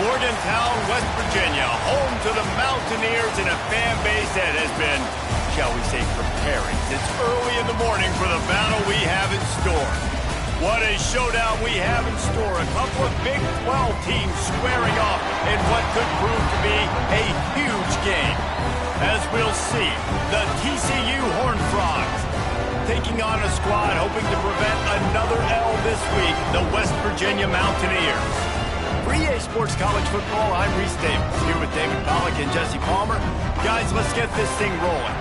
Morgantown, West Virginia, home to the Mountaineers and a fan base that has been, shall we say, preparing since early in the morning for the battle we have in store. What a showdown we have in store. A couple of Big 12 teams squaring off in what could prove to be a huge game. As we'll see, the TCU Horned Frogs taking on a squad hoping to prevent another L this week, the West Virginia Mountaineers. For EA Sports College Football, I'm Reese Davis, here with David Pollack and Jesse Palmer. Guys, let's get this thing rolling.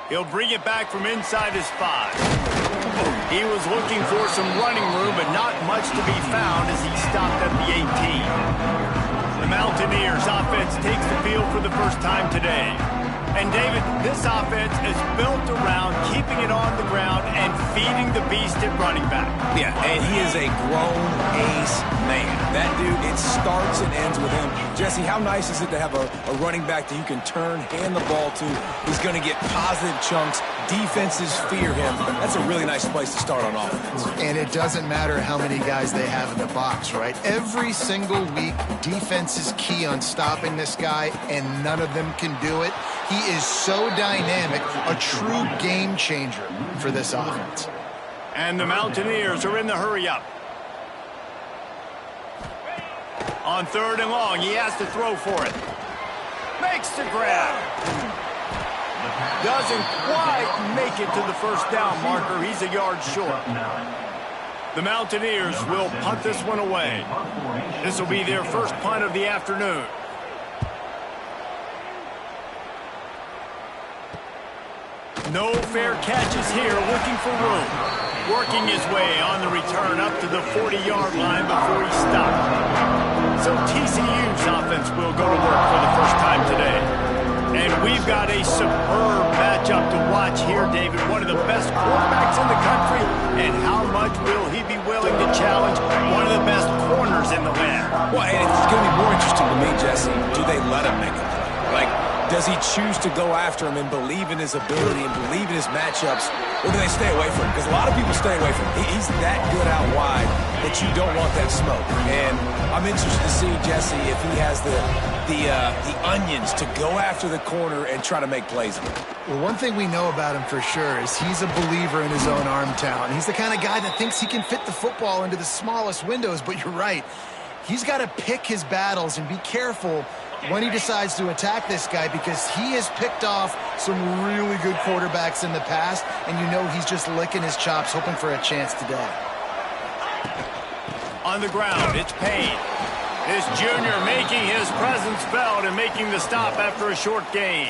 He'll bring it back from inside his 5. He was looking for some running room, but not much to be found as he stopped at the 18. The Mountaineers offense takes the field for the first time today. And, David, this offense is built around keeping it on the ground and feeding the beast at running back. Yeah, and he is a grown ace man. That dude, it starts and ends with him. Jesse, how nice is it to have a running back that you can turn, hand the ball to? He's going to get positive chunks. Defenses fear him. That's a really nice place to start on offense. And it doesn't matter how many guys they have in the box, right? Every single week, defense is key on stopping this guy, and none of them can do it. He is so dynamic, a true game changer for this offense. And the Mountaineers are in the hurry-up. On 3rd and long, he has to throw for it. Makes the grab. Doesn't quite make it to the first down marker. He's a yard short. The Mountaineers will punt this one away. This will be their first punt of the afternoon. No fair catches here, looking for room. Working his way on the return up to the 40-yard line before he stopped. So TCU's offense will go to work for the first time today. And we've got a superb matchup to watch here, David. One of the best quarterbacks in the country. And how much will he be willing to challenge one of the best corners in the land? Well, and it's going to be more interesting to me, Jesse. Do they let him make a play? Like, does he choose to go after him and believe in his ability and believe in his matchups, or do they stay away from him? Because a lot of people stay away from him. He's that good out wide that you don't want that smoke. And I'm interested to see, Jesse, if he has the onions to go after the corner and try to make plays. Well, one thing we know about him for sure is he's a believer in his own arm talent. He's the kind of guy that thinks he can fit the football into the smallest windows, but you're right. He's got to pick his battles and be careful when he decides to attack this guy, because he has picked off some really good quarterbacks in the past, and you know he's just licking his chops, hoping for a chance today. On the ground, it's Payne. This junior making his presence felt and making the stop after a short gain.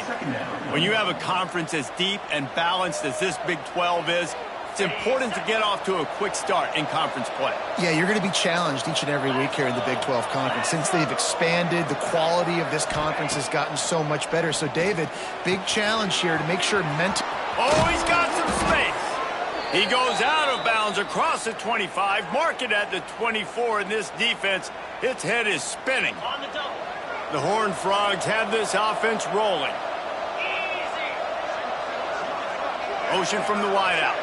When you have a conference as deep and balanced as this Big 12 is, it's important to get off to a quick start in conference play. Yeah, you're going to be challenged each and every week here in the Big 12 Conference. Since they've expanded, the quality of this conference has gotten so much better. So, David, big challenge here to make sure mentally. Oh, he's got some space. He goes out of bounds across the 25, mark it at the 24, and this defense, its head is spinning. The Horned Frogs have this offense rolling. Motion from the wideout.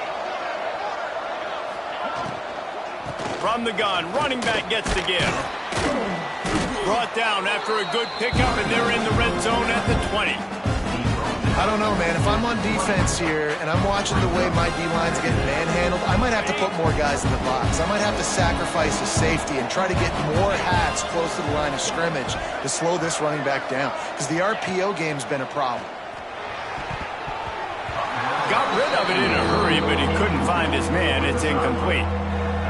From the gun, running back gets the give. Brought down after a good pickup, and they're in the red zone at the 20. I don't know, man. If I'm on defense here and I'm watching the way my D-line's getting manhandled, I might have to put more guys in the box. I might have to sacrifice a safety and try to get more hats close to the line of scrimmage to slow this running back down, because the RPO game's been a problem. Got rid of it in a hurry, but he couldn't find his man. It's incomplete.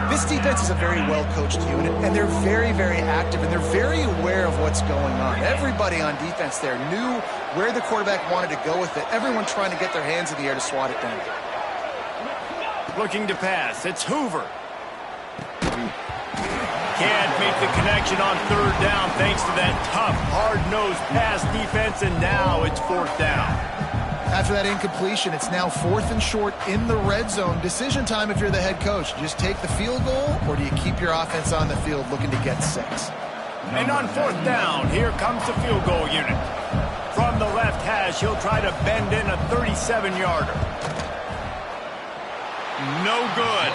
This defense is a very well-coached unit, and they're very, very active, and they're very aware of what's going on. Everybody on defense there knew where the quarterback wanted to go with it. Everyone trying to get their hands in the air to swat it down. Looking to pass. It's Hoover. Can't make the connection on third down thanks to that tough, hard-nosed pass defense, and now it's fourth down. After that incompletion, it's now 4th and short in the red zone. Decision time if you're the head coach. Just take the field goal, or do you keep your offense on the field looking to get 6? And on fourth down, here comes the field goal unit. From the left hash, he'll try to bend in a 37-yarder. No good.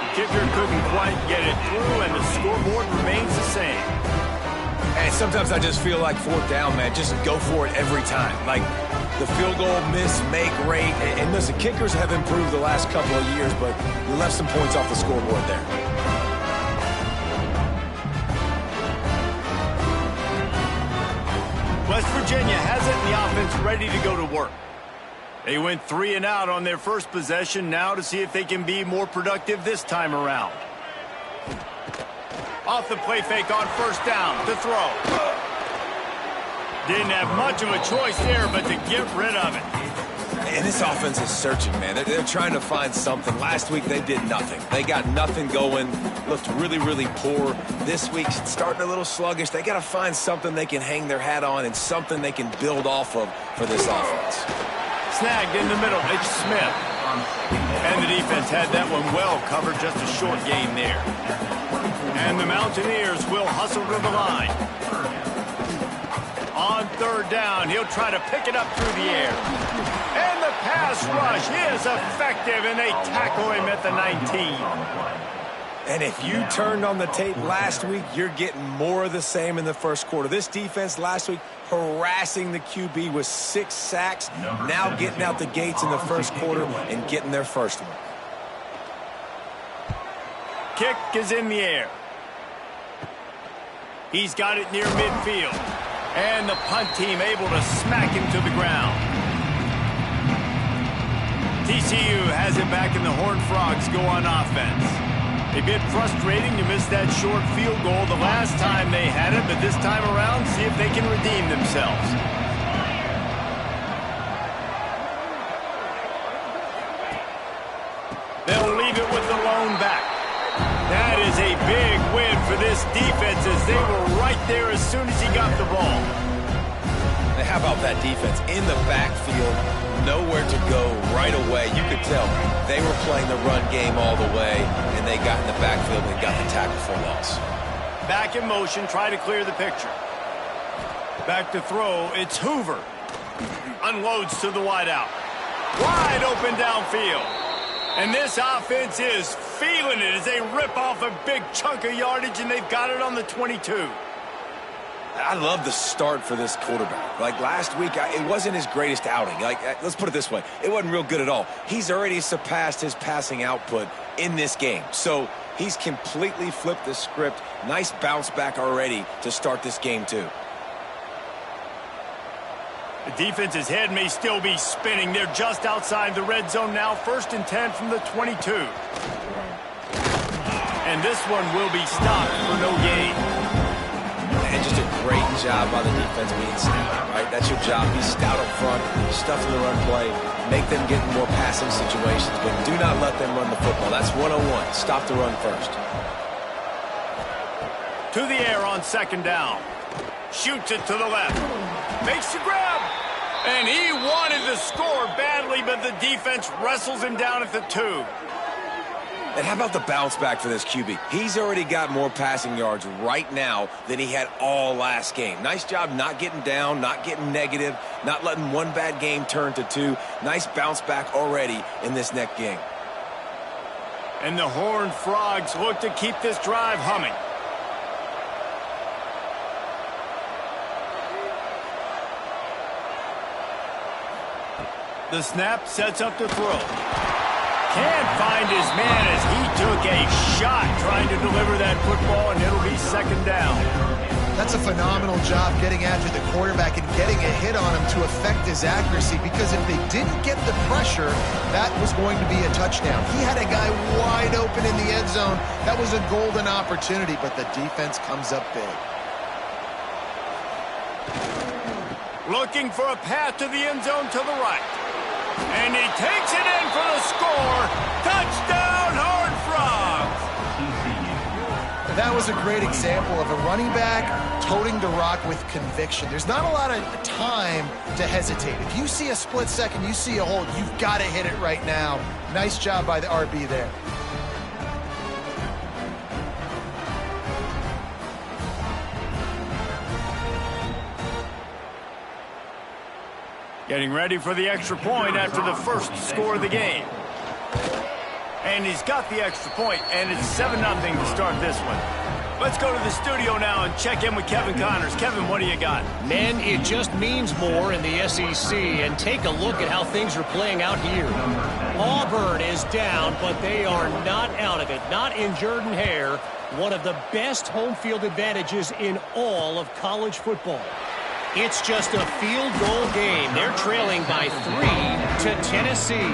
The kicker couldn't quite get it through, and the scoreboard remains the same. And sometimes I just feel like fourth down, man, just go for it every time. Like, the field goal miss-make rate. And listen, kickers have improved the last couple of years, but you left some points off the scoreboard there. West Virginia has it, and the offense ready to go to work. They went 3 and out on their first possession, now to see if they can be more productive this time around. Off the play fake on first down to throw. Didn't have much of a choice there, but to get rid of it. And this offense is searching, man. They're trying to find something. Last week, they did nothing. They got nothing going, looked really, really poor. This week, it's starting a little sluggish. They got to find something they can hang their hat on and something they can build off of for this offense. Snagged in the middle, it's Smith. And the defense had that one well covered, just a short gain there. And the Mountaineers will hustle to the line. On third down, he'll try to pick it up through the air. And the pass rush is effective, and they tackle him at the 19. And if you turned on the tape last week, you're getting more of the same in the first quarter. This defense last week harassing the QB with 6 sacks, now getting out the gates in the first quarter and getting their first one. Kick is in the air. He's got it near midfield. And the punt team able to smack him to the ground. TCU has it back, and the Horned Frogs go on offense. A bit frustrating to miss that short field goal the last time they had it, but this time around, see if they can redeem themselves. They'll leave it with the lone back. That is a big win for this defense, as they were right there as soon as he got the ball. And how about that defense in the backfield, nowhere to go right away. You could tell they were playing the run game all the way, and they got in the backfield and got the tackle for loss. Back in motion, try to clear the picture. Back to throw, it's Hoover. Unloads to the wideout. Wide open downfield. And this offense is feeling it as they rip off a big chunk of yardage, and they've got it on the 22. I love the start for this quarterback. Like last week, it wasn't his greatest outing. Let's put it this way. It wasn't real good at all. He's already surpassed his passing output in this game. So he's completely flipped the script. Nice bounce back already to start this game, too. The defense's head may still be spinning. They're just outside the red zone now. 1st and 10 from the 22. And this one will be stopped for no gain. And just a great job by the defense being stout, right? That's your job. Be stout up front, stuff in the run play, make them get in more passing situations, but do not let them run the football. That's 101. Stop the run first. To the air on 2nd down. Shoots it to the left. Makes the grab. And he wanted to score badly, but the defense wrestles him down at the 2. And how about the bounce back for this QB? He's already got more passing yards right now than he had all last game. Nice job not getting down, not getting negative, not letting one bad game turn to 2. Nice bounce back already in this next game. And the Horned Frogs look to keep this drive humming. The snap sets up the throw. Can't find his man as he took a shot trying to deliver that football, and it'll be 2nd down. That's a phenomenal job getting after the quarterback and getting a hit on him to affect his accuracy, because if they didn't get the pressure, that was going to be a touchdown. He had a guy wide open in the end zone. That was a golden opportunity, but the defense comes up big. Looking for a path to the end zone to the right. And he takes it in for the score. Touchdown, Horned Frogs! That was a great example of a running back toting the rock with conviction. There's not a lot of time to hesitate. If you see a split second, you see a hold, you've got to hit it right now. Nice job by the RB there. Getting ready for the extra point after the first score of the game. And he's got the extra point, and it's 7-0 to start this one. Let's go to the studio now and check in with Kevin Connors. Kevin, what do you got? Men, it just means more in the SEC, and take a look at how things are playing out here. Auburn is down, but they are not out of it. Not in Jordan-Hare, one of the best home field advantages in all of college football. It's just a field goal game. They're trailing by 3 to Tennessee.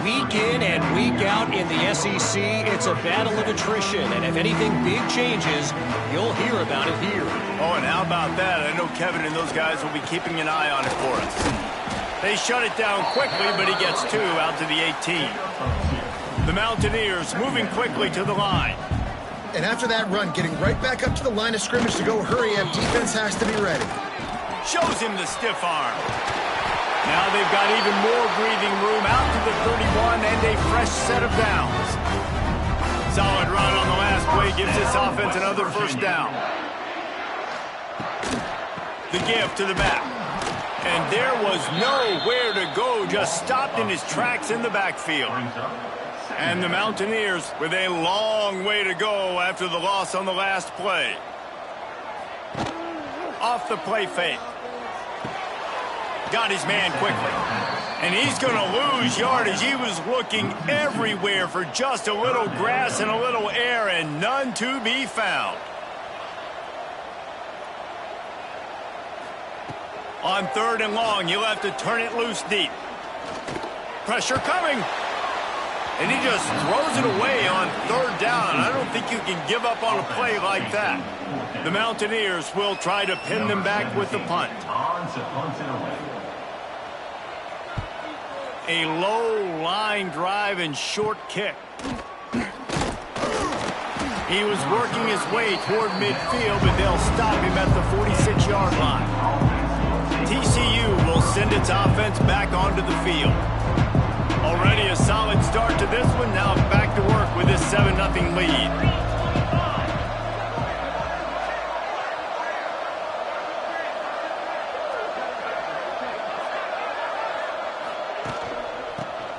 Week in and week out in the SEC, it's a battle of attrition, and if anything big changes, you'll hear about it here. Oh, and how about that? I know Kevin and those guys will be keeping an eye on it for us. They shut it down quickly, but he gets 2 out to the 18. The Mountaineers moving quickly to the line. And after that run, getting right back up to the line of scrimmage to go hurry up, defense has to be ready. Shows him the stiff arm. Now they've got even more breathing room out to the 31 and a fresh set of downs. Solid run on the last play gives this offense another first down. The give to the back. And there was nowhere to go, just stopped in his tracks in the backfield. And the Mountaineers with a long way to go after the loss on the last play. Off the play fake. Got his man quickly. And he's going to lose yardage. He was looking everywhere for just a little grass and a little air, and none to be found. On 3rd and long, you'll have to turn it loose deep. Pressure coming. And he just throws it away on 3rd down. I don't think you can give up on a play like that. The Mountaineers will try to pin them back with the punt. A low line drive and short kick. He was working his way toward midfield, but they'll stop him at the 46-yard line. TCU will send its offense back onto the field. Already a solid start to this one. Now back to work with this 7-0 lead.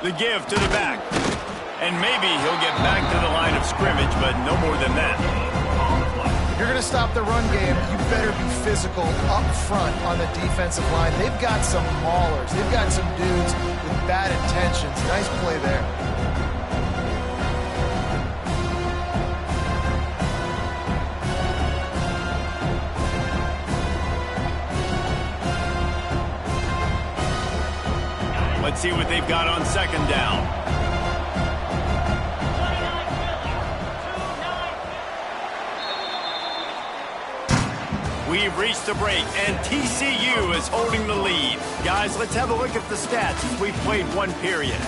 The give to the back. And maybe he'll get back to the line of scrimmage, but no more than that. If you're going to stop the run game, you better be physical up front on the defensive line. They've got some maulers. They've got some dudes with bad intentions. Nice play there. Let's see what they've got on 2nd down. We've reached the break, and TCU is holding the lead. Guys, let's have a look at the stats as we've played one period.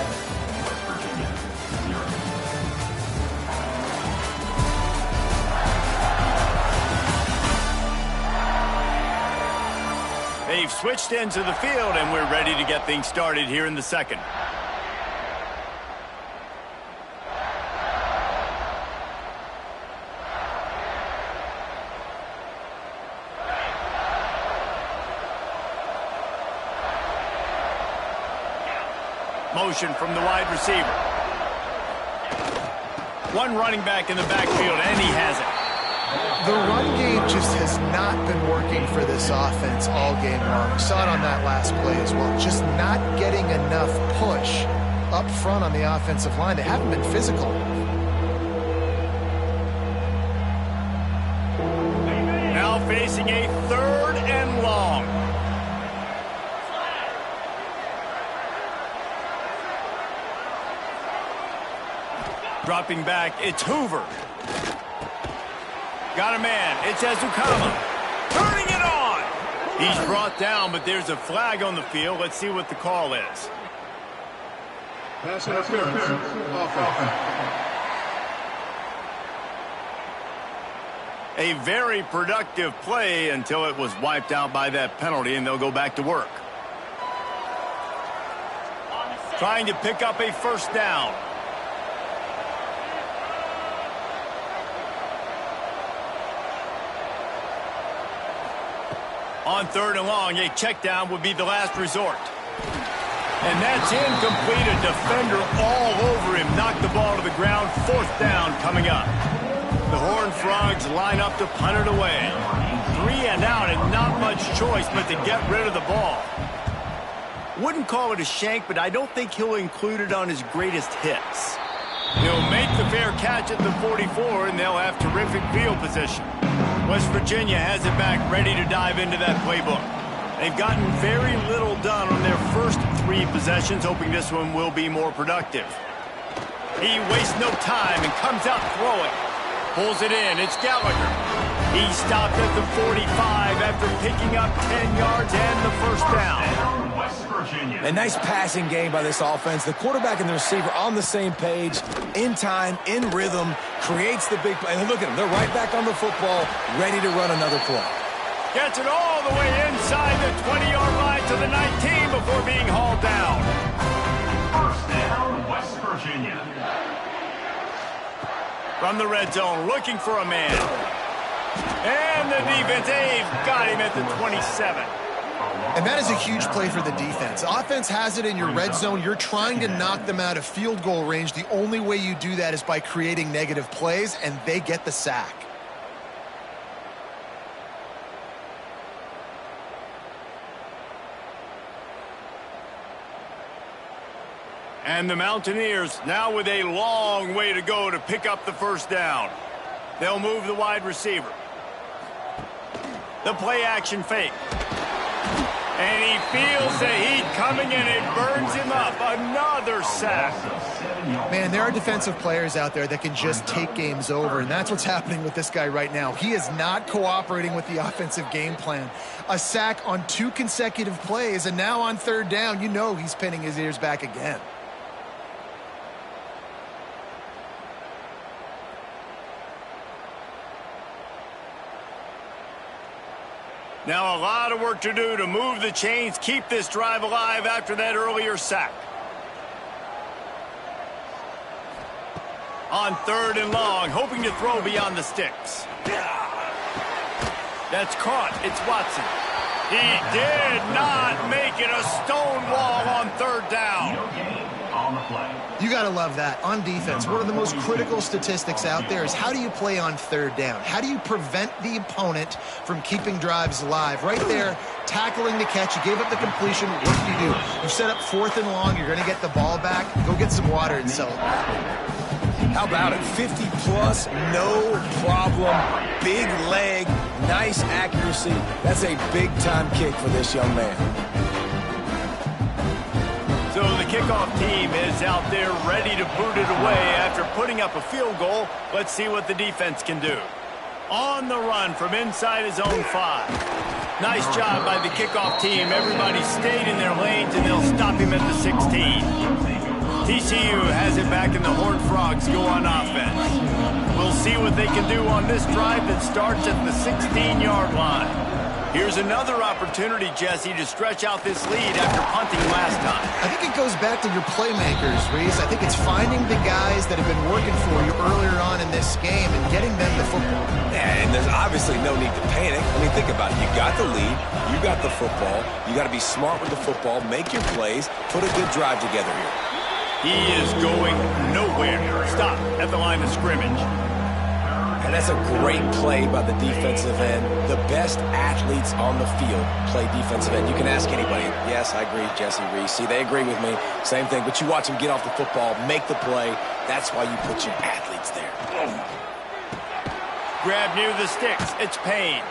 They've switched into the field, and we're ready to get things started here in the second. Motion from the wide receiver. One running back in the backfield, and he has it. The run game just has not been working for this offense all game long. We saw it on that last play as well. Just not getting enough push up front on the offensive line. They haven't been physical. Now facing a 3rd and long. Dropping back, it's Hoover. Got a man, it's Ezukama. Turning it on! He's brought down, but there's a flag on the field. Let's see what the call is. Pass interference. Offense. A very productive play until it was wiped out by that penalty, and they'll go back to work. Trying to pick up a 1st down. On 3rd and long, a check down would be the last resort. And that's incomplete. A defender all over him. Knocked the ball to the ground. 4th down coming up. The Horned Frogs line up to punt it away. 3 and out and not much choice but to get rid of the ball. Wouldn't call it a shank, but I don't think he'll include it on his greatest hits. He'll make the fair catch at the 44, and they'll have terrific field position. West Virginia has it back, ready to dive into that playbook. They've gotten very little done on their first 3 possessions, hoping this one will be more productive. He wastes no time and comes out throwing. Pulls it in, it's Gallagher. He stopped at the 45 after picking up 10 yards and the 1st down. A nice passing game by this offense. The quarterback and the receiver on the same page, in time, in rhythm, creates the big play. And look at them, they're right back on the football, ready to run another play. Gets it all the way inside the 20-yard line to the 19 before being hauled down. 1st down, West Virginia. From the red zone, looking for a man. And the defense, they've got him at the 27. And that is a huge play for the defense. Offense has it in your red zone. You're trying to knock them out of field goal range. The only way you do that is by creating negative plays, and they get the sack. And the Mountaineers now with a long way to go to pick up the 1st down. They'll move the wide receiver. The play action fake. And he feels the heat coming and it burns him up. Another sack. Man, there are defensive players out there that can just take games over, and that's what's happening with this guy right now. He is not cooperating with the offensive game plan. A sack on 2 consecutive plays, and now on 3rd down, you know he's pinning his ears back again. Now a lot of work to do to move the chains, keep this drive alive after that earlier sack. On 3rd and long, hoping to throw beyond the sticks. That's caught. It's Watson. He did not make it. A stone wall on 3rd down. You got to love that. On defense, one of the most critical statistics out there is how do you play on 3rd down? How do you prevent the opponent from keeping drives alive? Right there, tackling the catch. You gave up the completion. What do? You set up 4th and long. You're going to get the ball back. Go get some water and celebrate. How about it? 50 plus, no problem. Big leg, nice accuracy. That's a big-time kick for this young man. So the kickoff team is out there ready to boot it away after putting up a field goal. Let's see what the defense can do. On the run from inside his own 5. Nice job by the kickoff team. Everybody stayed in their lanes, and they'll stop him at the 16. TCU has it back, and the Horned Frogs go on offense. We'll see what they can do on this drive that starts at the 16-yard line. Here's another opportunity, Jesse, to stretch out this lead after punting last time. I think it goes back to your playmakers, Reese. I think it's finding the guys that have been working for you earlier on in this game and getting them the football. Yeah, and there's obviously no need to panic. I mean, think about it. You got the lead. You got the football. You got to be smart with the football. Make your plays. Put a good drive together here. He is going nowhere. Stop at the line of scrimmage. And that's a great play by the defensive end. The best athletes on the field play defensive end. You can ask anybody. Yes, I agree, Jesse, Reese. See, they agree with me. Same thing. But you watch them get off the football, make the play. That's why you put your athletes there. Grab near the sticks. It's Payne.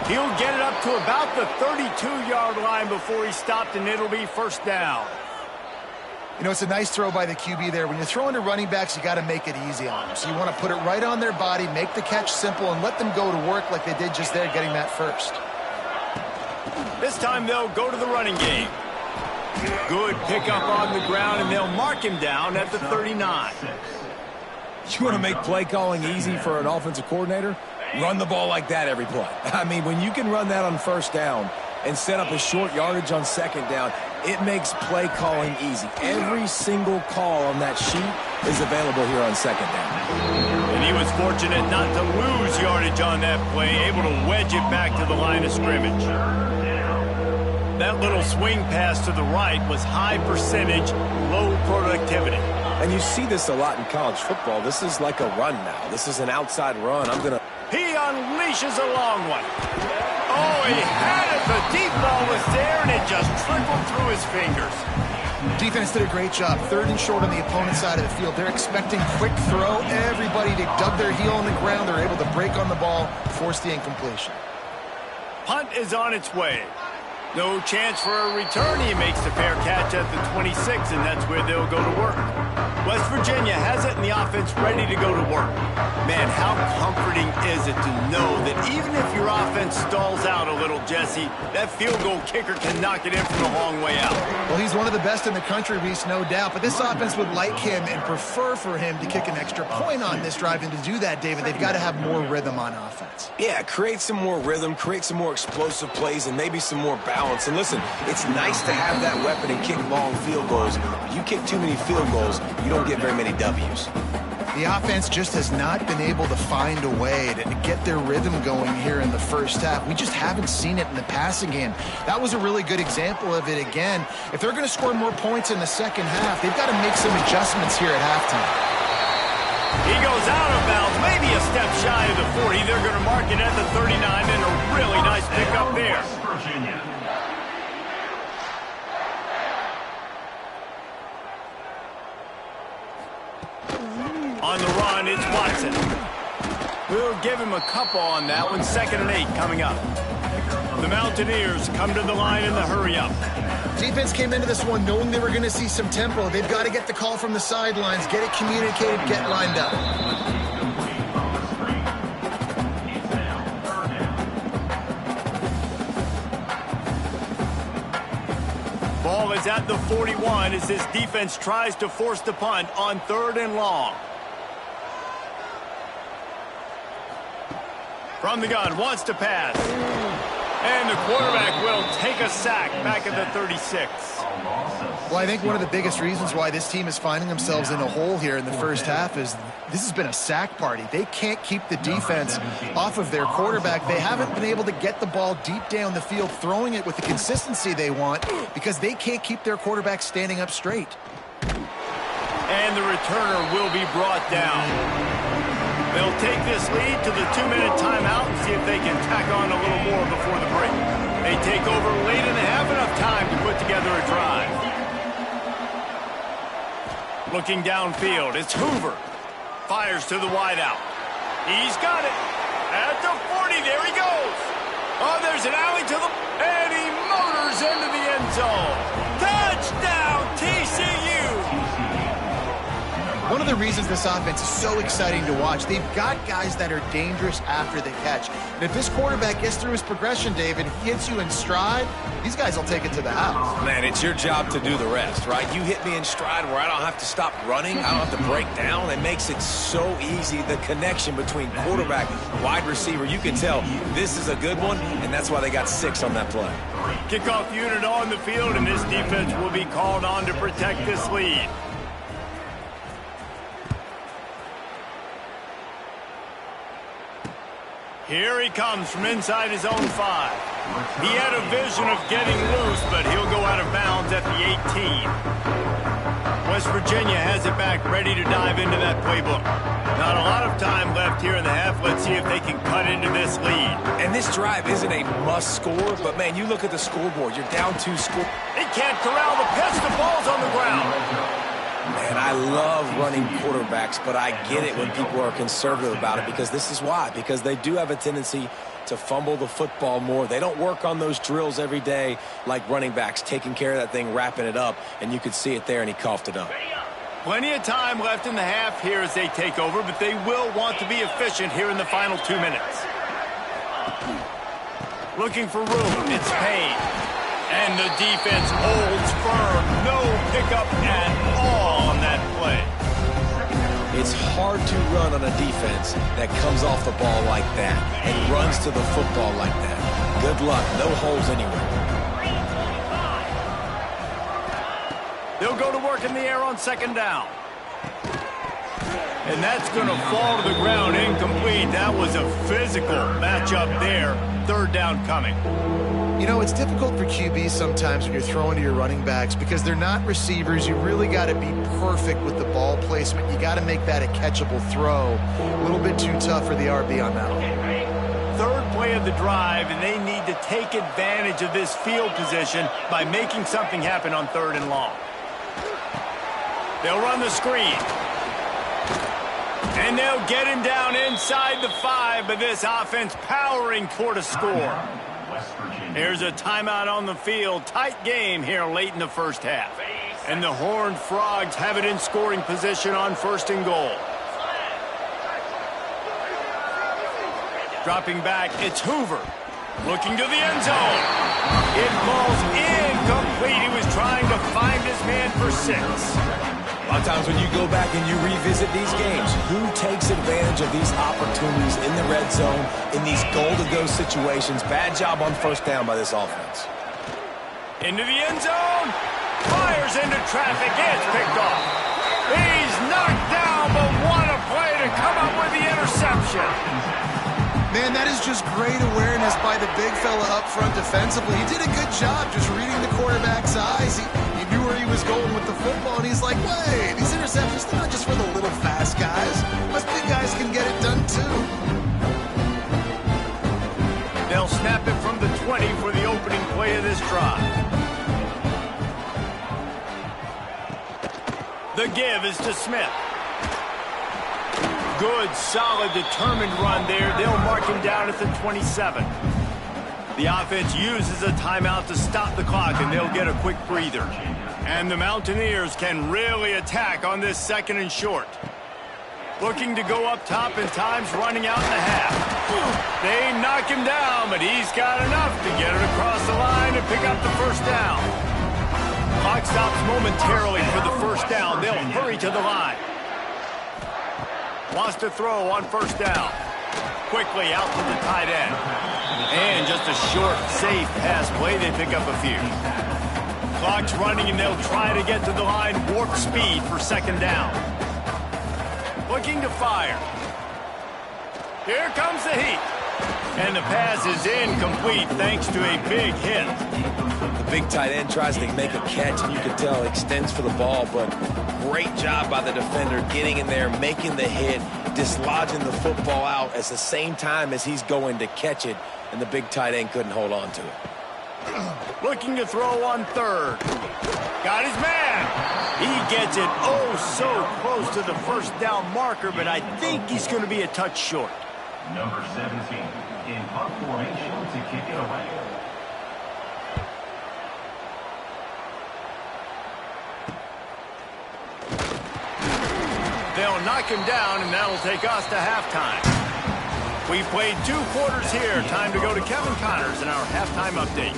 He'll get it up to about the 32-yard line before he stopped, and it'll be first down. You know, it's a nice throw by the QB there. When you're throwing to running backs, you got to make it easy on them. So you want to put it right on their body, make the catch simple, and let them go to work like they did just there, getting that first. This time they'll go to the running game. Good pickup on the ground, and they'll mark him down at the 39. You want to make play calling easy for an offensive coordinator? Run the ball like that every play. I mean, when you can run that on first down and set up a short yardage on second down, it makes play calling easy. Every single call on that sheet is available here on second down. And he was fortunate not to lose yardage on that play, able to wedge it back to the line of scrimmage. That little swing pass to the right was high percentage, low productivity. And you see this a lot in college football. This is like a run now. This is an outside run. He unleashes a long one. Oh, he had it. The deep ball was there, and it just trickled through his fingers. Defense did a great job. 3rd and short on the opponent's side of the field. They're expecting quick throw. Everybody, they dug their heel on the ground. They're able to break on the ball, force the incompletion. Punt is on its way. No chance for a return. He makes the fair catch at the 26, and that's where they'll go to work. West Virginia has it, and the offense ready to go to work. Man, how comforting is it to know that even if your offense stalls out a little, Jesse, that field goal kicker can knock it in from a long way out. Well, he's one of the best in the country, Reese, no doubt. But this offense would like him and prefer for him to kick an extra point on this drive. And to do that, David, they've got to have more rhythm on offense. Yeah, create some more rhythm, create some more explosive plays, and maybe some more balance. And listen, it's nice to have that weapon and kick long field goals. But you kick too many field goals, you don't get very many W's. The offense just has not been able to find a way to get their rhythm going here in the first half. We just haven't seen it in the passing game. That was a really good example of it again. If they're going to score more points in the second half, they've got to make some adjustments here at halftime. He goes out of bounds, maybe a step shy of the 40. They're going to mark it at the 39, and a really nice pickup there. On the run, it's Watson. We'll give him a couple on that one. 2nd and 8 coming up. The Mountaineers come to the line in the hurry-up. Defense came into this one knowing they were going to see some tempo. They've got to get the call from the sidelines, get it communicated, get lined up. Ball is at the 41 as this defense tries to force the punt on 3rd and long. From the gun, wants to pass. And the quarterback will take a sack back at the 36. Well, I think one of the biggest reasons why this team is finding themselves in a hole here in the first half is this has been a sack party. They can't keep the defense off of their quarterback. They haven't been able to get the ball deep down the field, throwing it with the consistency they want because they can't keep their quarterback standing up straight. And the returner will be brought down. They'll take this lead to the 2-minute timeout and see if they can tack on a little more before the break. They take over late and have enough time to put together a drive. Looking downfield, it's Hoover. Fires to the wideout. He's got it. At the 40, there he goes. Oh, there's an alley to the... And he motors into the end zone. Touchdown, TCU! One of the reasons this offense is so exciting to watch, they've got guys that are dangerous after the catch. And if this quarterback gets through his progression, David, he hits you in stride, these guys will take it to the house. Man, it's your job to do the rest, right? You hit me in stride where I don't have to stop running. I don't have to break down. It makes it so easy, the connection between quarterback and wide receiver. You can tell this is a good one, and that's why they got 6 on that play. Kickoff unit on the field, and this defense will be called on to protect this lead. Here he comes from inside his own 5. He had a vision of getting loose, but he'll go out of bounds at the 18. West Virginia has it back, ready to dive into that playbook. Not a lot of time left here in the half. Let's see if they can cut into this lead. And this drive isn't a must score, but, man, you look at the scoreboard. You're down 2 scores. They can't corral the pitch. The ball's on the ground. Man, I love running quarterbacks, but I get it when people are conservative about it because this is why. Because they do have a tendency to fumble the football more. They don't work on those drills every day like running backs, taking care of that thing, wrapping it up, and you could see it there, and he coughed it up. Plenty of time left in the half here as they take over, but they will want to be efficient here in the final 2 minutes. Looking for room. It's Payne. And the defense holds firm. No pickup at all on that play. It's hard to run on a defense that comes off the ball like that and runs to the football like that. Good luck. No holes anywhere. They'll go to work in the air on second down. And that's going to fall to the ground incomplete. That was a physical matchup there. Third down coming. You know, it's difficult for QBs sometimes when you're throwing to your running backs because they're not receivers. You really got to be perfect with the ball placement. You got to make that a catchable throw. A little bit too tough for the RB on that one. Third play of the drive, and they need to take advantage of this field position by making something happen on 3rd and long. They'll run the screen. And they'll get him down inside the 5, but this offense powering toward a score. Here's a timeout on the field. Tight game here late in the first half. And the Horned Frogs have it in scoring position on 1st and goal. Dropping back, it's Hoover. Looking to the end zone. It falls incomplete. He was trying to find his man for 6. A lot of times when you go back and you revisit these games, who takes advantage of these opportunities in the red zone, in these goal-to-go situations? Bad job on 1st down by this offense. Into the end zone. Fires into traffic. It's picked off. He's knocked down, but what a play to come up with the interception. Man, that is just great awareness by the big fella up front defensively. He did a good job just reading the quarterback's eyes. He knew where he was going with the football, and he's like, wait, these interceptions, they're not just for the little fast guys. Us big guys can get it done, too. They'll snap it from the 20 for the opening play of this drive. The give is to Smith. Good, solid, determined run there. They'll mark him down at the 27. The offense uses a timeout to stop the clock, and they'll get a quick breather. And the Mountaineers can really attack on this 2nd and short. Looking to go up top, and time's running out in the half. They knock him down, but he's got enough to get it across the line and pick up the 1st down. Clock stops momentarily for the 1st down. They'll hurry to the line. Wants to throw on 1st down. Quickly out to the tight end. And just a short, safe pass play. They pick up a few. Clock's running, and they'll try to get to the line. Warp speed for 2nd down. Looking to fire. Here comes the heat. And the pass is incomplete thanks to a big hit. The big tight end tries to make a catch, and you can tell extends for the ball, but great job by the defender getting in there, making the hit, dislodging the football out at the same time as he's going to catch it, and the big tight end couldn't hold on to it. Looking to throw on 3rd. Got his man. He gets it so close to the 1st down marker, but I think he's going to be a touch short. Number 17 in punt formation to kick it away. They'll knock him down, and that'll take us to halftime. We've played 2 quarters here. Time to go to Kevin Connors in our halftime update.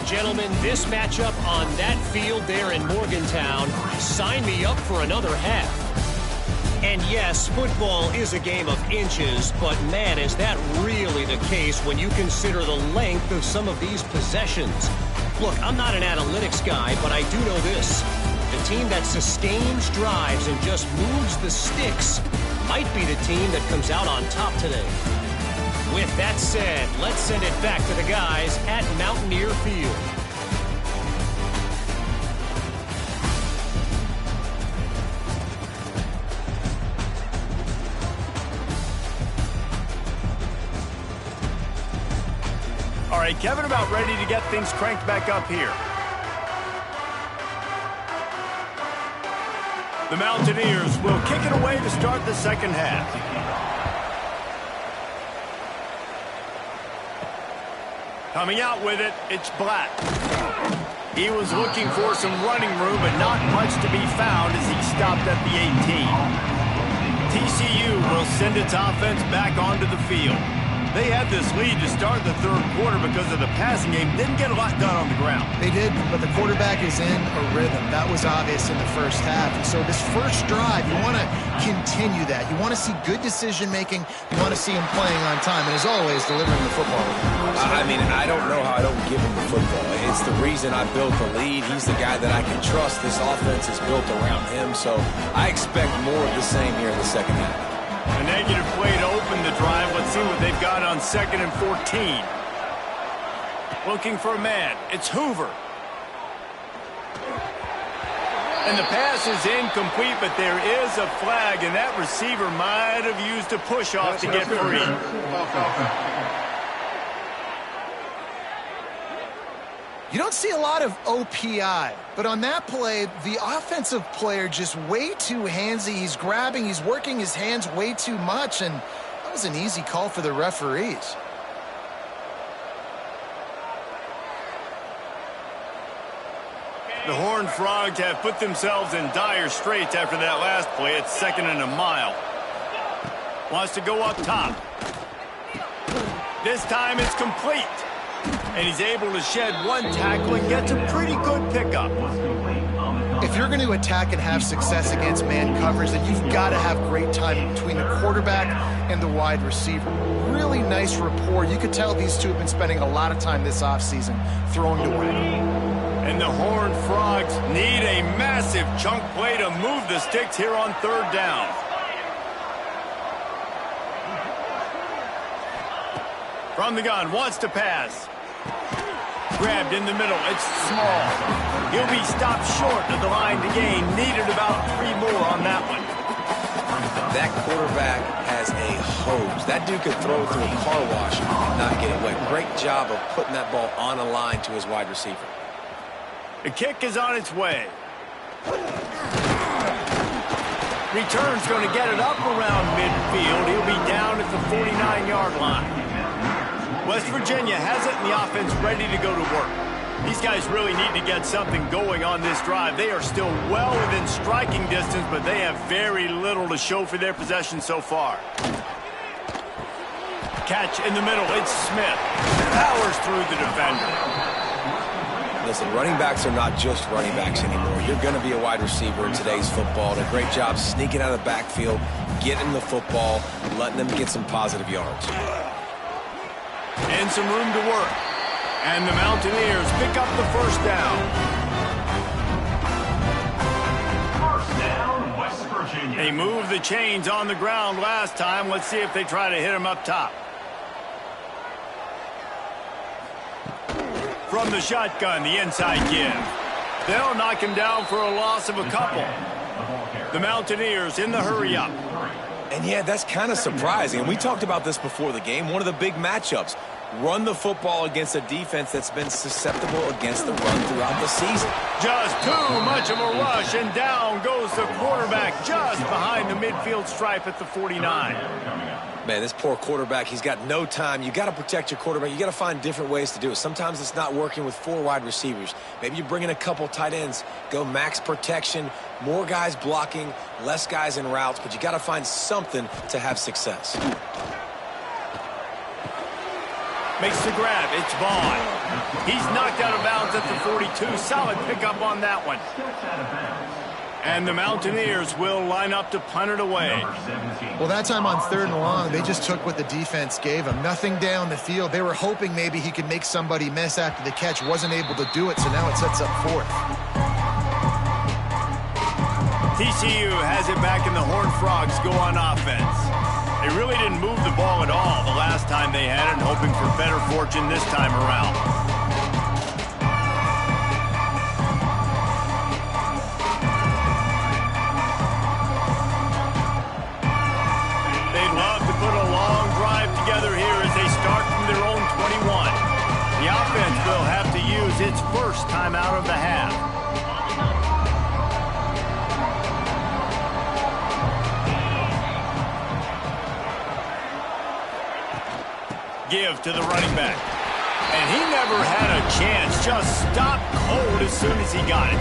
Gentlemen, this matchup on that field there in Morgantown, sign me up for another half. And yes, football is a game of inches, but man, is that really the case when you consider the length of some of these possessions. Look, I'm not an analytics guy, but I do know this. The team that sustains drives and just moves the sticks might be the team that comes out on top today. With that said, let's send it back to the guys at Mountaineer Field. All right, Kevin, about ready to get things cranked back up here. The Mountaineers will kick it away to start the second half. Coming out with it, it's Black. He was looking for some running room, but not much to be found as he stopped at the 18. TCU will send its offense back onto the field. They had this lead to start the third quarter because of the passing game. Didn't get a lot done on the ground. They did, but the quarterback is in a rhythm. That was obvious in the first half. And so this first drive, you want to continue that. You want to see good decision-making. You want to see him playing on time. And as always, delivering the football. I mean, I don't know how I don't give him the football. It's the reason I built the lead. He's the guy that I can trust. This offense is built around him. So I expect more of the same here in the second half. A negative play to open the drive. Let's see what they've got on 2nd and 14. Looking for a man. It's Hoover. And the pass is incomplete, but there is a flag, and that receiver might have used a push-off to get free. You don't see a lot of OPI, but on that play, the offensive player just way too handsy. He's grabbing, he's working his hands way too much, and that was an easy call for the referees. The Horned Frogs have put themselves in dire straits after that last play. It's 2nd and a mile. Wants to go up top. This time it's complete. And he's able to shed one tackle and gets a pretty good pickup. If you're going to attack and have success against man coverage, then you've got to have great timing between the quarterback and the wide receiver. Really nice rapport. You could tell these two have been spending a lot of time this offseason throwing to win. And the Horned Frogs need a massive chunk play to move the sticks here on 3rd down. From the gun, wants to pass. Grabbed in the middle, it's small. He'll be stopped short of the line to gain. Needed about 3 more on that one. That quarterback has a hose. That dude could throw through a car wash and not get it wet. Great job of putting that ball on a line to his wide receiver. The kick is on its way. Return's going to get it up around midfield. He'll be down at the 49-yard line. West Virginia has it, and the offense ready to go to work. These guys really need to get something going on this drive. They are still well within striking distance, but they have very little to show for their possession so far. Catch in the middle. It's Smith. Powers through the defender. Listen, running backs are not just running backs anymore. You're going to be a wide receiver in today's football. And a great job sneaking out of the backfield, getting the football, letting them get some positive yards. And some room to work. And the Mountaineers pick up the first down. First down, West Virginia. They moved the chains on the ground last time. Let's see if they try to hit him up top. From the shotgun, the inside give. They'll knock him down for a loss of a couple. The Mountaineers in the hurry-up. And yeah, that's kind of surprising. And we talked about this before the game. One of the big matchups. Run the football against a defense that's been susceptible against the run throughout the season. Just too much of a rush, and down goes the quarterback just behind the midfield stripe at the 49. Man, this poor quarterback, he's got no time. You got to protect your quarterback. You got to find different ways to do it. Sometimes it's not working with 4 wide receivers. Maybe you bring in a couple tight ends, go max protection, more guys blocking, less guys in routes, but you got to find something to have success. Makes the grab. It's Vaughn. He's knocked out of bounds at the 42. Solid pickup on that one. And the Mountaineers will line up to punt it away. Well, that time on 3rd and long, they just took what the defense gave them. Nothing down the field. They were hoping maybe he could make somebody miss after the catch. Wasn't able to do it, so now it sets up 4th. TCU has it back, and the Horned Frogs go on offense. They really didn't move the ball at all the last time they had it, and hoping for better fortune this time around. They'd love to put a long drive together here as they start from their own 21. The offense will have to use its first time out of the half. Give to the running back. And he never had a chance. Just stopped cold as soon as he got it.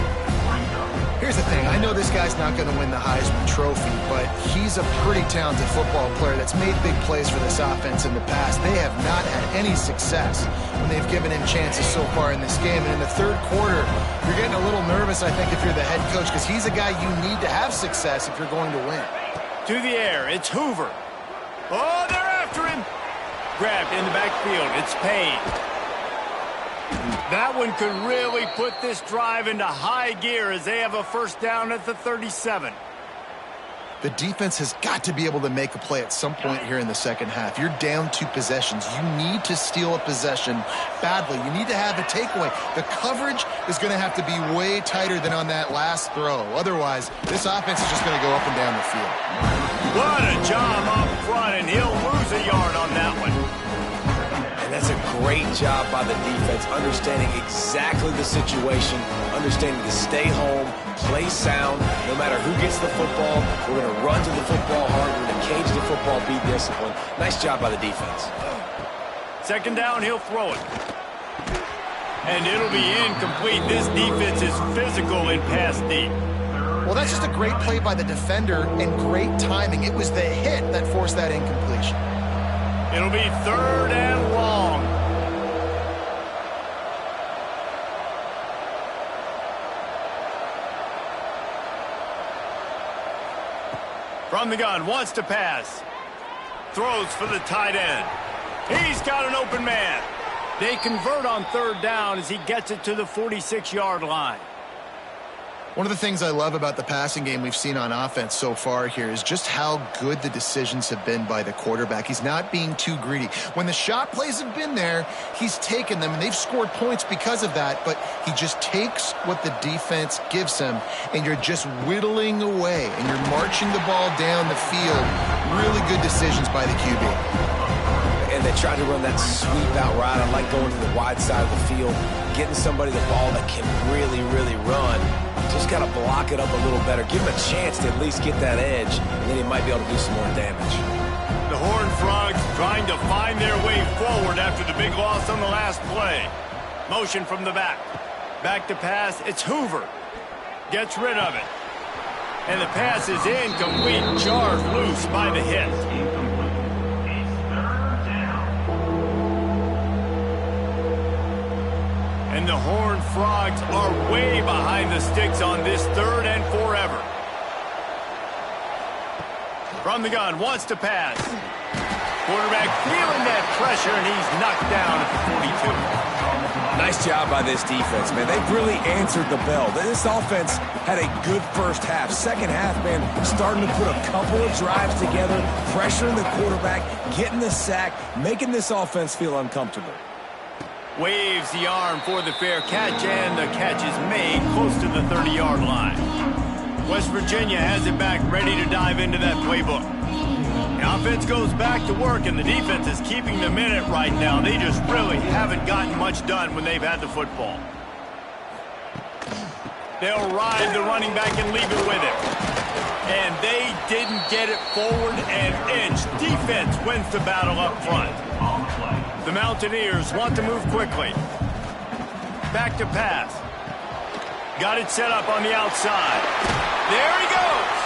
Here's the thing. I know this guy's not going to win the Heisman Trophy, but he's a pretty talented football player that's made big plays for this offense in the past. They have not had any success when they've given him chances so far in this game. And in the third quarter, you're getting a little nervous, I think, if you're the head coach, because he's a guy you need to have success if you're going to win. To the air, it's Hoover. Oh, they're after him. Grabbed in the backfield, it's Payne. That one could really put this drive into high gear as they have a first down at the 37. The defense has got to be able to make a play at some point here in the second half. You're down 2 possessions. You need to steal a possession badly. You need to have a takeaway. The coverage is going to have to be way tighter than on that last throw. Otherwise, this offense is just going to go up and down the field. What a job up front, and he'll lose a yard on that one. And that's a great job by the defense, understanding exactly the situation, understanding to stay home, play sound. No matter who gets the football, we're going to run to the football hard. We're going to cage the football, be disciplined. Nice job by the defense. Second down, he'll throw it. And it'll be incomplete. This defense is physical in pass deep. Well, that's just a great play by the defender and great timing. It was the hit that forced that incompletion. It'll be third and long. From the gun, wants to pass. Throws for the tight end. He's got an open man. They convert on third down as he gets it to the 46-yard line. One of the things I love about the passing game we've seen on offense so far here is just how good the decisions have been by the quarterback. He's not being too greedy. When the shot plays have been there, he's taken them, and they've scored points because of that, but he just takes what the defense gives him, and you're just whittling away, and you're marching the ball down the field. Really good decisions by the QB. And they tried to run that sweep out route. I like going to the wide side of the field, getting somebody the ball that can really, really run. Just got to block it up a little better. Give him a chance to at least get that edge, and then he might be able to do some more damage. The Horned Frogs trying to find their way forward after the big loss on the last play. Motion from the back. Back to pass. It's Hoover. Gets rid of it. And the pass is incomplete. Jarred loose by the hit. And the Horned Frogs are way behind the sticks on this third and forever. From the gun, wants to pass. Quarterback feeling that pressure, and he's knocked down at the 42. Nice job by this defense, man. They've really answered the bell. This offense had a good first half. Second half, man, starting to put a couple of drives together, pressuring the quarterback, getting the sack, making this offense feel uncomfortable. Waves the arm for the fair catch, and the catch is made close to the 30-yard line. West Virginia has it back, ready to dive into that playbook. The offense goes back to work, and the defense is keeping them in it right now. They just really haven't gotten much done when they've had the football. They'll ride the running back and leave it with him. And they didn't get it forward an inch. Defense wins the battle up front. The Mountaineers want to move quickly. Back to pass. Got it set up on the outside. There he goes.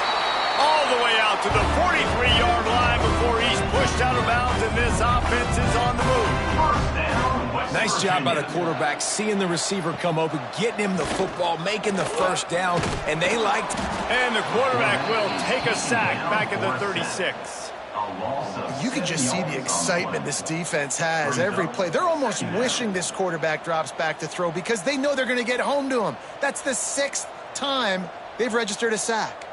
All the way out to the 43-yard line before he's pushed out of bounds, and this offense is on the move. Nice job by the quarterback, seeing the receiver come open, getting him the football, making the first down, and they liked. And the quarterback will take a sack back at the 36. You can just see the excitement this defense has every play. They're almost wishing this quarterback drops back to throw because they know they're going to get home to him. That's the 6th time they've registered a sack.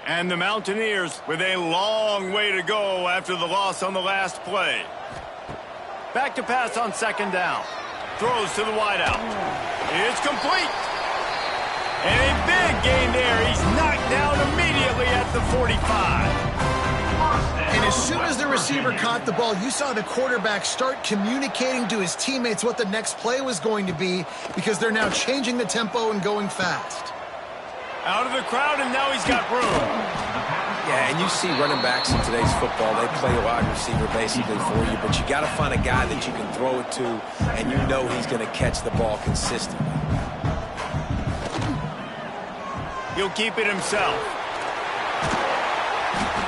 And the Mountaineers with a long way to go after the loss on the last play. Back to pass on second down. Throws to the wideout. It's complete. And a big gain there. He's knocked down immediately at the 45. And As soon as the receiver caught the ball, you saw the quarterback start communicating to his teammates what the next play was going to be because they're now changing the tempo and going fast. Out of the crowd, and now he's got room. Yeah, and you see running backs in today's football, they play a wide receiver basically for you, but you got to find a guy that you can throw it to, and you know he's going to catch the ball consistently. He'll keep it himself.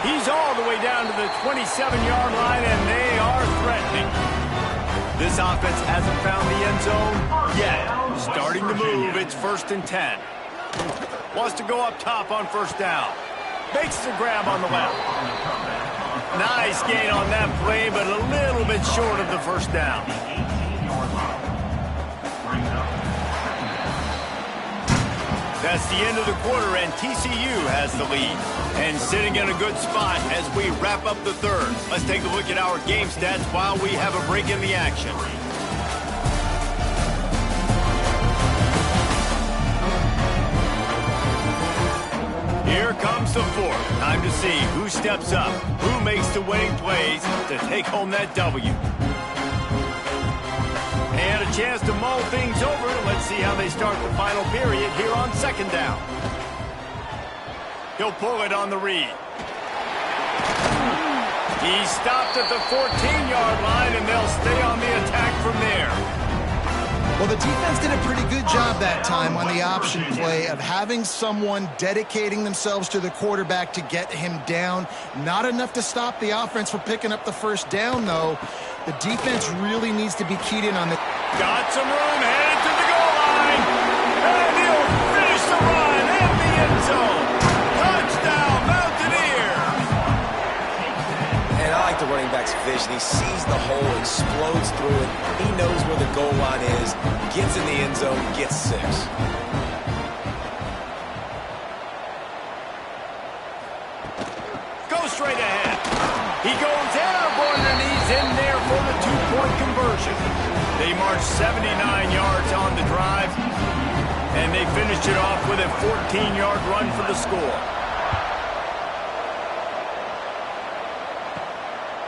He's all the way down to the 27-yard line, and they are threatening. This offense hasn't found the end zone yet. Starting to move, it's 1st and 10. Wants to go up top on 1st down. Makes the grab on the left. Nice gain on that play, but a little bit short of the 1st down. That's the end of the quarter, and TCU has the lead. And sitting in a good spot as we wrap up the 3rd. Let's take a look at our game stats while we have a break in the action. Here comes the 4th. Time to see who steps up, who makes the winning plays to take home that W. And a chance to mull things over. Let's see how they start the final period here on 2nd down. He'll pull it on the read. He stopped at the 14-yard line, and they'll stay on the attack from there. Well, the defense did a pretty good job that time on the option play of having someone dedicating themselves to the quarterback to get him down. Not enough to stop the offense from picking up the 1st down, though. The defense really needs to be keyed in on the... Got some room, headed to the goal line. And he'll finish the run in the end zone. Touchdown, Mountaineers! And I like the running back's vision. He sees the hole, explodes through it. He knows where the goal line is, gets in the end zone, gets 6. Go straight ahead. He goes airborne, and he's in there for the 2-point conversion. They marched 79 yards on the drive, and they finished it off with a 14-yard run for the score.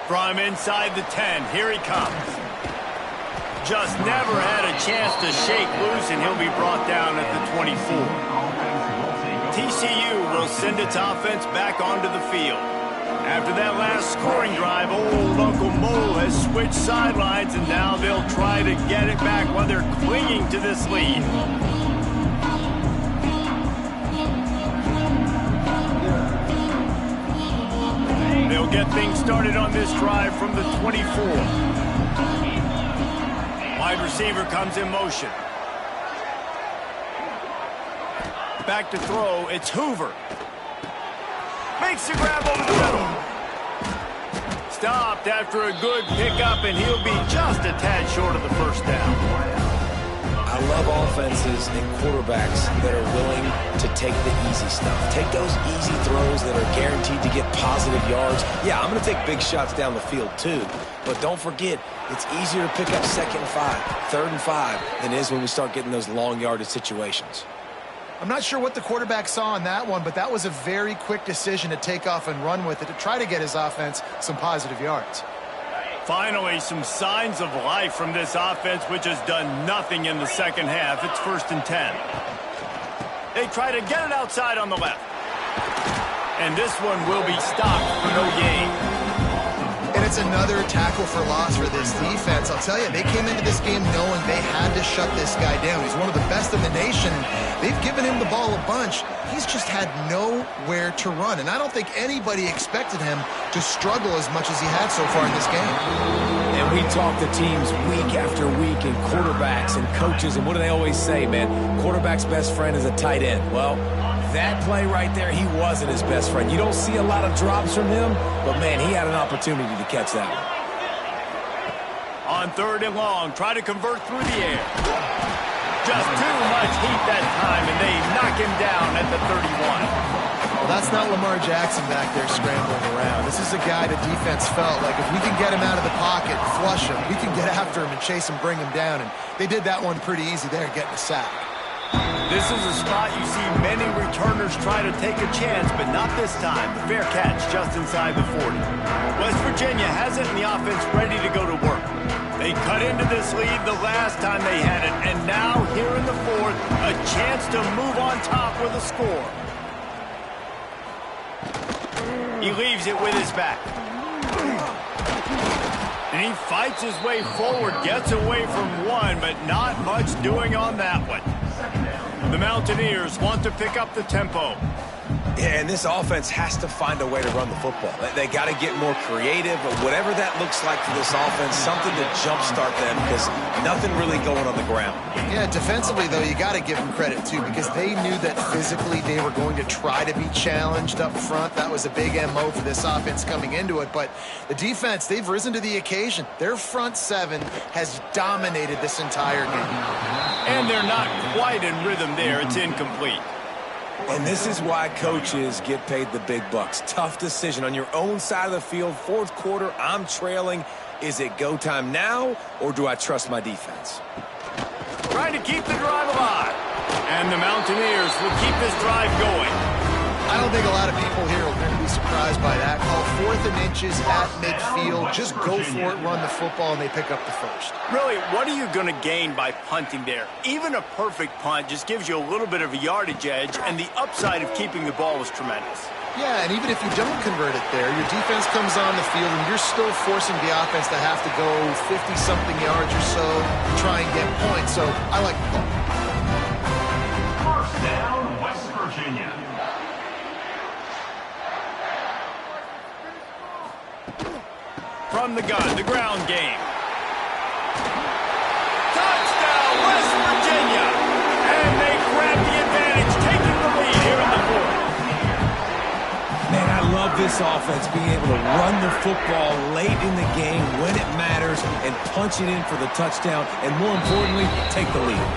From inside the 10, here he comes. Just never had a chance to shake loose, and he'll be brought down at the 24. TCU will send its offense back onto the field. After that last scoring drive, old Uncle Mo has switched sidelines, and now they'll try to get it back while they're clinging to this lead. They'll get things started on this drive from the 24. Wide receiver comes in motion. Back to throw, it's Hoover. Makes the grab over the middle. Stopped after a good pickup, and he'll be just a tad short of the 1st down. I love offenses and quarterbacks that are willing to take the easy stuff. Take those easy throws that are guaranteed to get positive yards. Yeah, I'm going to take big shots down the field too, but don't forget, it's easier to pick up 2nd and 5, 3rd and 5 than it is when we start getting those long yardage situations. I'm not sure what the quarterback saw on that one, but that was a very quick decision to take off and run with it to try to get his offense some positive yards. Finally, some signs of life from this offense, which has done nothing in the 2nd half. It's 1st and 10. They try to get it outside on the left. And this one will be stopped for no gain. And it's another tackle for loss for this defense. I'll tell you, they came into this game knowing they had to shut this guy down. He's one of the best in the nation. They've given him the ball a bunch. He's just had nowhere to run. And I don't think anybody expected him to struggle as much as he had so far in this game. And we talk to teams week after week, and quarterbacks and coaches, and what do they always say, man? Quarterback's best friend is a tight end. Well, that play right there, he wasn't his best friend. You don't see a lot of drops from him, but, man, he had an opportunity to catch that one. On 3rd and long, try to convert through the air. Just too much heat that time, and they knock him down at the 31. Well, that's not Lamar Jackson back there scrambling around. This is a guy the defense felt like if we can get him out of the pocket, flush him, we can get after him and chase him, bring him down. And they did that one pretty easy there, getting a sack. This is a spot you see many returners try to take a chance, but not this time. The fair catch just inside the 40. West Virginia has it in the offense ready to go to work. They cut into this lead the last time they had it, and now here in the fourth, a chance to move on top with a score. He leaves it with his back. And he fights his way forward, gets away from one, but not much doing on that one. The Mountaineers want to pick up the tempo. Yeah, and this offense has to find a way to run the football. They got to get more creative, but whatever that looks like for this offense, something to jumpstart them because nothing really going on the ground. Yeah, defensively, though, you got to give them credit, too, because they knew that physically they were going to try to be challenged up front. That was a big MO for this offense coming into it. But the defense, they've risen to the occasion. Their front seven has dominated this entire game. And they're not quite in rhythm there. It's incomplete. And this is why coaches get paid the big bucks. Tough decision on your own side of the field. Fourth quarter, I'm trailing. Is it go time now, or do I trust my defense? Trying to keep the drive alive. And the Mountaineers will keep this drive going. I don't think a lot of people here are going to be surprised by that call. 4th and inches at midfield. Just go for it, run the football, and they pick up the first. Really, what are you going to gain by punting there? Even a perfect punt just gives you a little bit of a yardage edge, and the upside of keeping the ball is tremendous. Yeah, and even if you don't convert it there, your defense comes on the field, and you're still forcing the offense to have to go 50-something yards or so to try and get points. So I like the call. First down, West Virginia. From the gun, the ground game. Touchdown, West Virginia! And they grab the advantage, taking the lead here in the fourth. Man, I love this offense being able to run the football late in the game when it matters and punch it in for the touchdown, and more importantly, take the lead.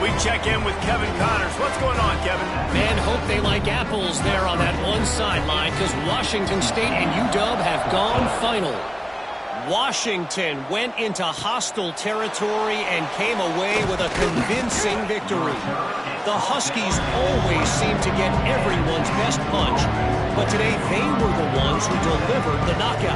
We check in with Kevin Connors. What's going on, Kevin? Man, hope they like apples there on that one sideline because Washington State and UW have gone final. Washington went into hostile territory and came away with a convincing victory. The Huskies always seem to get everyone's best punch, but today they were the ones who delivered the knockout.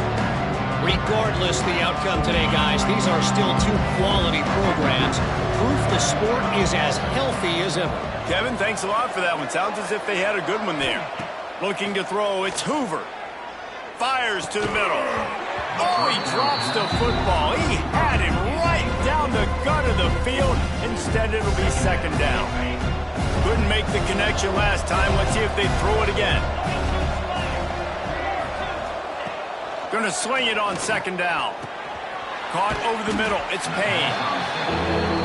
Regardless the outcome today, guys, these are still two quality programs. Proof the sport is as healthy as ever. Kevin, thanks a lot for that one. Sounds as if they had a good one there. Looking to throw, it's Hoover. Fires to the middle. Oh, he drops the football. He had him right down the gut of the field. Instead, it'll be second down. Couldn't make the connection last time. Let's see if they throw it again. Gonna swing it on second down. Caught over the middle. It's Payne.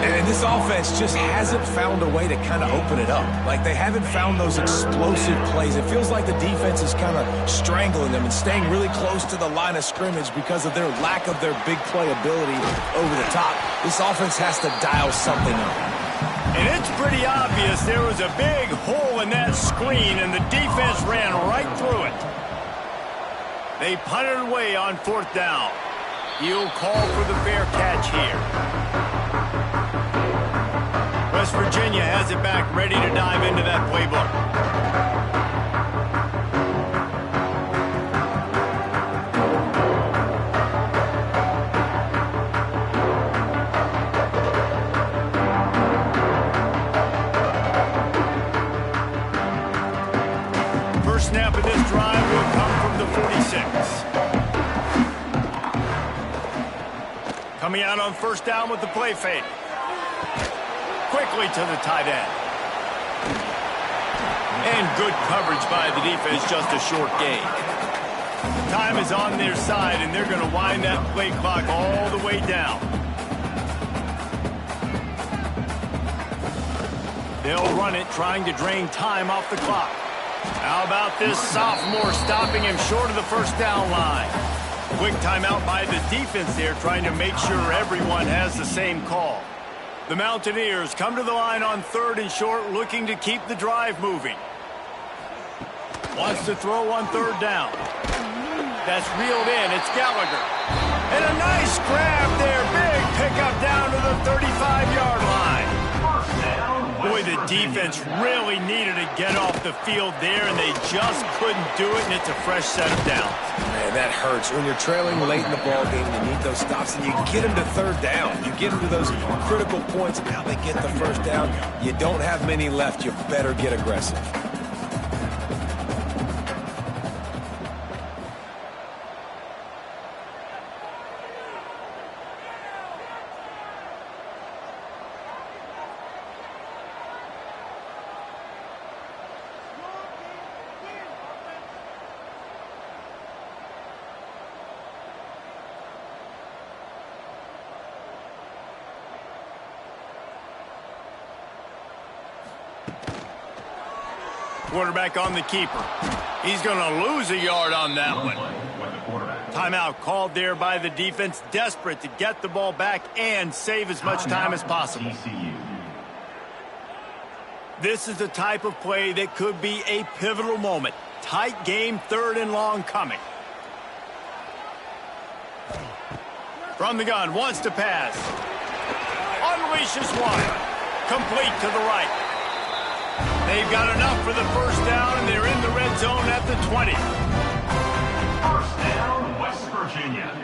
And this offense just hasn't found a way to kind of open it up. Like, they haven't found those explosive plays. It feels like the defense is kind of strangling them and staying really close to the line of scrimmage because of their lack of their big play ability over the top. This offense has to dial something up. And it's pretty obvious there was a big hole in that screen, and the defense ran right through it. They punted away on fourth down. He'll call for the fair catch here. West Virginia has it back, ready to dive into that playbook. First snap of this drive will come from the 46. Coming out on first down with the play fake. Quickly to the tight end. And good coverage by the defense, just a short gain. Time is on their side, and they're going to wind that play clock all the way down. They'll run it, trying to drain time off the clock. How about this sophomore stopping him short of the first down line? Quick timeout by the defense there, trying to make sure everyone has the same call. The Mountaineers come to the line on third and short, looking to keep the drive moving. Wants to throw on third down. That's reeled in. It's Gallagher. And a nice grab there. Big pickup down to the 35-yard line. Boy, Boy, the defense really needed to get off the field there, and they just couldn't do it, and it's a fresh set of downs. Man, that hurts. When you're trailing late in the ball game, you need those stops, and you get them to third down. You get them to those critical points, and now they get the first down. You don't have many left. You better get aggressive. Quarterback on the keeper. He's going to lose a yard on that one. Timeout called there by the defense, desperate to get the ball back and save as much time as possible. This is the type of play that could be a pivotal moment. Tight game, 3rd and long coming. From the gun, wants to pass. Unleashes one. Complete to the right. They've got enough for the first down, and they're in the red zone at the 20. First down, West Virginia.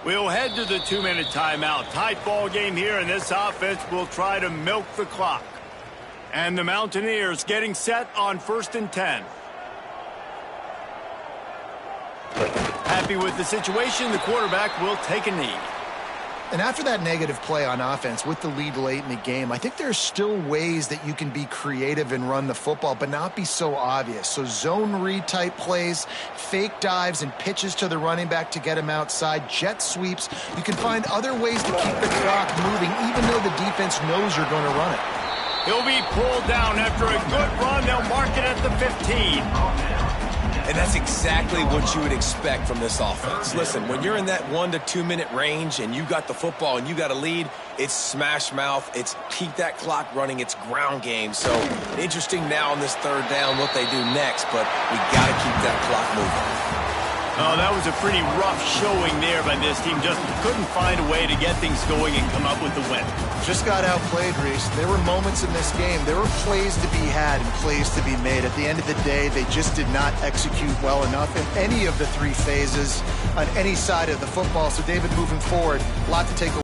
We'll head to the 2-minute timeout. Tight ball game here, and this offense will try to milk the clock. And the Mountaineers getting set on 1st and 10. Happy with the situation, the quarterback will take a knee. And after that negative play on offense with the lead late in the game, I think there's still ways that you can be creative and run the football, but not be so obvious. So zone read type plays, fake dives, and pitches to the running back to get him outside, jet sweeps. You can find other ways to keep the clock moving, even though the defense knows you're going to run it. He'll be pulled down after a good run. They'll mark it at the 15. And that's exactly what you would expect from this offense. Listen, when you're in that 1 to 2 minute range and you got the football and you got a lead, it's smash mouth, it's keep that clock running, it's ground game. So interesting now on this 3rd down what they do next, but we got to keep that clock moving. Oh, that was a pretty rough showing there by this team. Just couldn't find a way to get things going and come up with the win. Just got outplayed, Reese. There were moments in this game. There were plays to be had and plays to be made. At the end of the day, they just did not execute well enough in any of the 3 phases on any side of the football. So, David, moving forward, a lot to take away.